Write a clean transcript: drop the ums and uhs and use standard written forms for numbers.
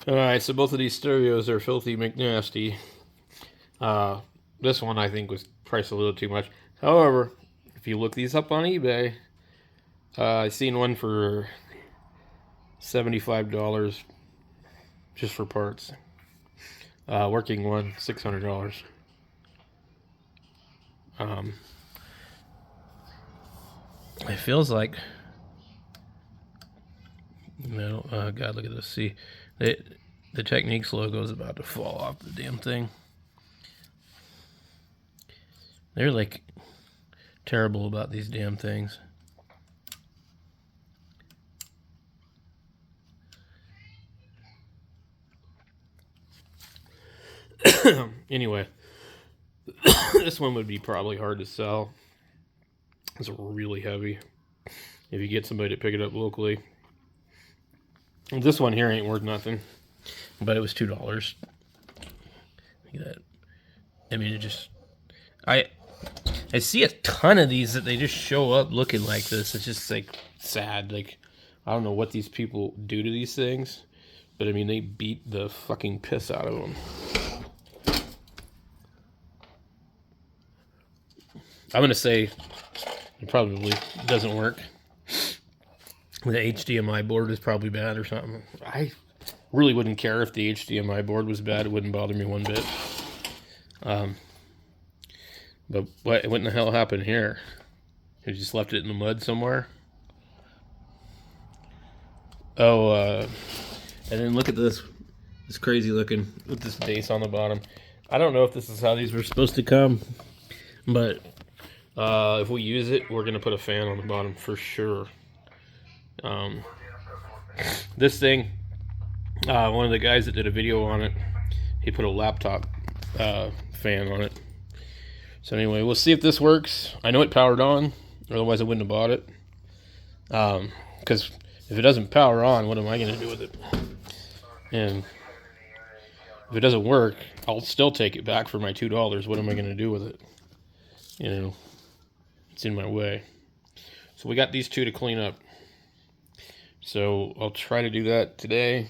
Alright, so both of these stereos are filthy McNasty. This one I think was priced a little too much. However, if you look these up on eBay, I seen one for $75 just for parts. Working one, $600. It feels like, no, God, look at this. See, the Techniques logo is about to fall off the damn thing. They're like terrible about these damn things. Anyway, this one would be probably hard to sell. It's really heavy if you get somebody to pick it up locally. And this one here ain't worth nothing, but it was $2. Look at that. I mean, it just, I see a ton of these that they just show up looking like this. It's just like sad. Like, I don't know what these people do to these things, but I mean, they beat the fucking piss out of them. I'm gonna say it probably doesn't work. The HDMI board is probably bad or something. I really wouldn't care if the HDMI board was bad. It wouldn't bother me one bit. But what in the hell happened here? You just left it in the mud somewhere? Oh, and then look at this. It's crazy looking with this base on the bottom. I don't know if this is how these were supposed to come, but if we use it, we're going to put a fan on the bottom for sure. This thing, one of the guys that did a video on it, he put a laptop fan on it. So anyway, we'll see if this works. I know it powered on, otherwise I wouldn't have bought it. Because if it doesn't power on, what am I going to do with it? And if it doesn't work, I'll still take it back for my $2. What am I going to do with it? You know, it's in my way. So we got these two to clean up. So I'll try to do that today.